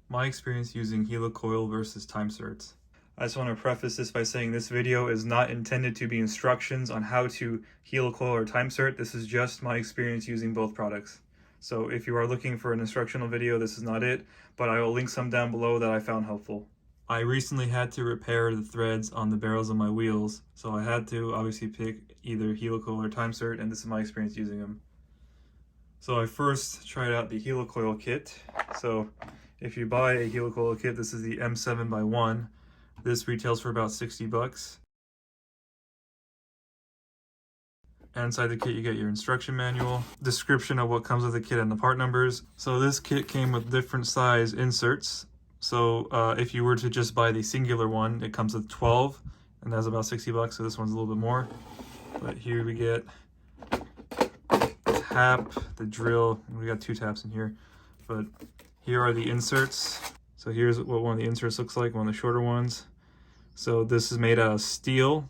My experience using Helicoil versus TimeSert. I just want to preface this by saying this video is not intended to be instructions on how to Helicoil or TimeSert. This is just my experience using both products. So if you are looking for an instructional video, this is not it, but I will link some down below that I found helpful. I recently had to repair the threads on the barrels of my wheels, so I had to obviously pick either Helicoil or TimeSert, and this is my experience using them. So I first tried out the Helicoil kit. So if you buy a Helicoil kit, this is the M7 by 1. This retails for about 60 bucks. And inside the kit you get your instruction manual, description of what comes with the kit and the part numbers. So this kit came with different size inserts. So if you were to just buy the singular one, it comes with 12 and that's about 60 bucks, so this one's a little bit more. But here we get the tap, the drill, we got 2 taps in here. But here are the inserts. So here's what one of the inserts looks like, one of the shorter ones. So this is made out of steel.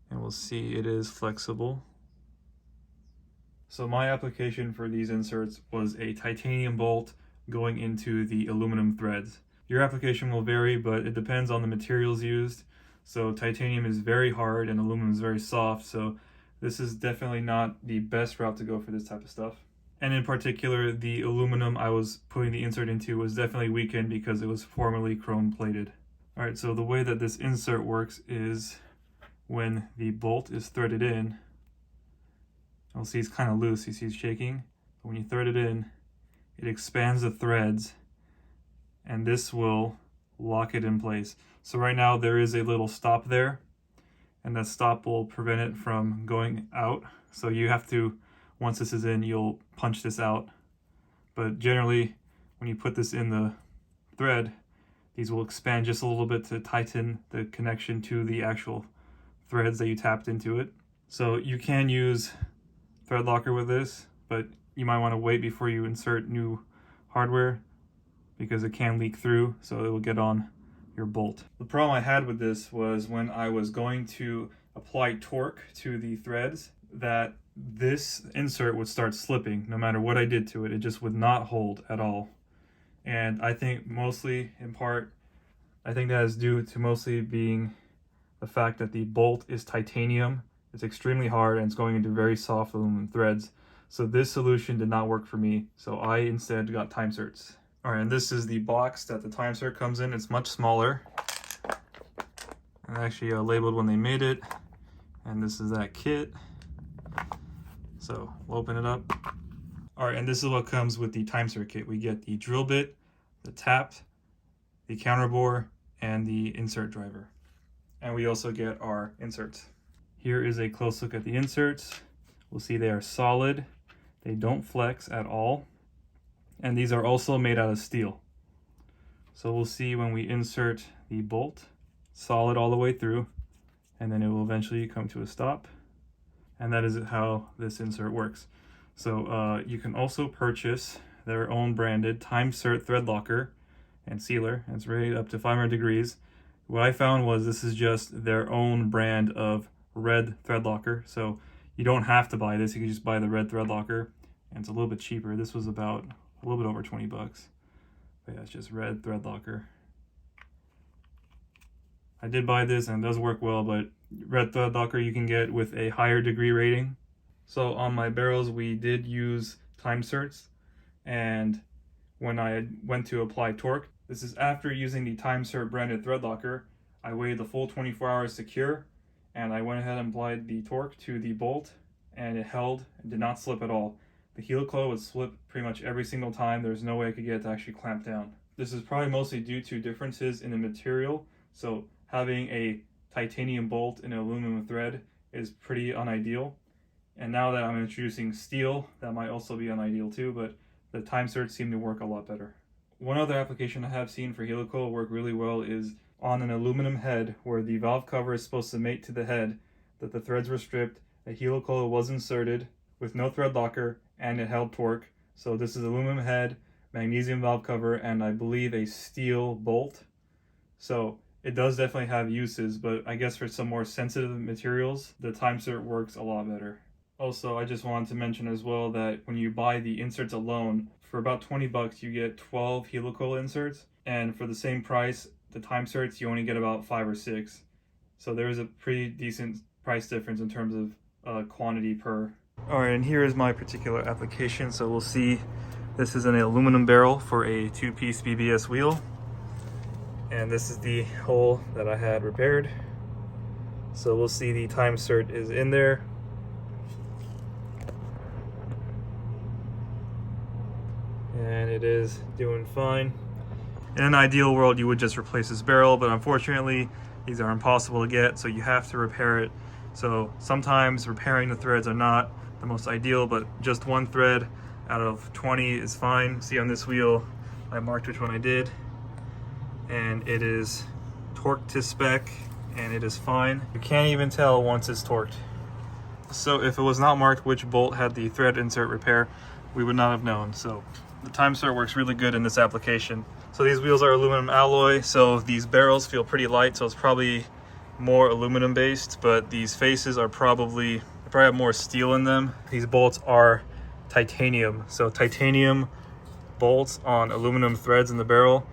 And we'll see it is flexible. So my application for these inserts was a titanium bolt going into the aluminum threads. Your application will vary, but it depends on the materials used. So titanium is very hard and aluminum is very soft, so this is definitely not the best route to go for this type of stuff. And in particular, the aluminum I was putting the insert into was definitely weakened because it was formerly chrome plated. Alright, so the way that this insert works is when the bolt is threaded in, you'll see it's kind of loose, you see it's shaking. But when you thread it in, it expands the threads and this will lock it in place. So right now there is a little stop there and that stop will prevent it from going out. So you have to, once this is in, you'll punch this out. But generally, when you put this in the thread, these will expand just a little bit to tighten the connection to the actual threads that you tapped into it. So you can use Threadlocker with this, but you might want to wait before you insert new hardware because it can leak through, so it will get on your bolt. The problem I had with this was when I was going to apply torque to the threads, that this insert would start slipping no matter what I did to it. It just would not hold at all. And I think mostly, in part, I think that is due to mostly being the fact that the bolt is titanium. It's extremely hard and it's going into very soft aluminum threads. So this solution did not work for me. So I instead got TimeSerts. All right, and this is the box that the TimeSert comes in. It's much smaller. And actually labeled when they made it. And this is that kit. So we'll open it up. All right, and this is what comes with the TimeSert kit. We get the drill bit, the tap, the counter bore, and the insert driver. And we also get our inserts. Here is a close look at the inserts. We'll see they are solid. They don't flex at all. And these are also made out of steel. So we'll see when we insert the bolt, solid all the way through, and then it will eventually come to a stop. And that is how this insert works. So you can also purchase their own branded TimeSert Threadlocker and sealer. It's rated up to 500 degrees. What I found was this is just their own brand of red Threadlocker. So you don't have to buy this. You can just buy the red Threadlocker, and it's a little bit cheaper. This was about a little bit over 20 bucks. But yeah, it's just red Threadlocker. I did buy this and it does work well, but red Threadlocker you can get with a higher degree rating. So on my barrels we did use TimeSerts, and when I went to apply torque, this is after using the TimeSert branded Threadlocker, I waited the full 24 hours to cure, and I went ahead and applied the torque to the bolt, and it held and did not slip at all. The Helicoil would slip pretty much every single time. There's no way I could get it to actually clamp down. This is probably mostly due to differences in the material. So having a titanium bolt in an aluminum thread is pretty unideal. And now that I'm introducing steel, that might also be unideal too, but the TimeSerts seem to work a lot better. One other application I have seen for Helicoil work really well is on an aluminum head where the valve cover is supposed to mate to the head, that the threads were stripped, a Helicoil was inserted with no thread locker, and it held torque. So this is aluminum head, magnesium valve cover, and I believe a steel bolt. So it does definitely have uses, but I guess for some more sensitive materials, the TimeSert works a lot better. Also, I just wanted to mention as well that when you buy the inserts alone For about 20 bucks, you get 12 helicoil inserts, and for the same price, the TimeSerts, you only get about 5 or 6. So there is a pretty decent price difference in terms of quantity per. All right, and here is my particular application. So we'll see, this is an aluminum barrel for a 2-piece BBS wheel. And this is the hole that I had repaired. So we'll see the TimeSert is in there. And it is doing fine. In an ideal world, you would just replace this barrel, but unfortunately, these are impossible to get, so you have to repair it. So sometimes repairing the threads are not the most ideal, but just one thread out of 20 is fine. See on this wheel, I marked which one I did, and it is torqued to spec, and it is fine. You can't even tell once it's torqued. So if it was not marked which bolt had the thread insert repair, we would not have known. So the TimeSert works really good in this application. So these wheels are aluminum alloy, so these barrels feel pretty light, so it's probably more aluminum based, but these faces are probably have more steel in them. These bolts are titanium, so titanium bolts on aluminum threads in the barrel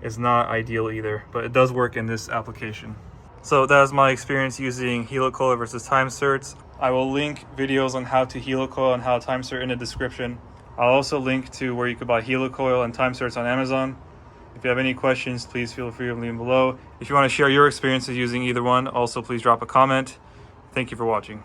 is not ideal either, but it does work in this application. So that is my experience using Helicoil versus TimeSerts. I will link videos on how to Helicoil and how TimeSert in the description. I'll also link to where you could buy Helicoil and TimeSerts on Amazon. If you have any questions, please feel free to leave them below. If you want to share your experiences using either one, also please drop a comment. Thank you for watching.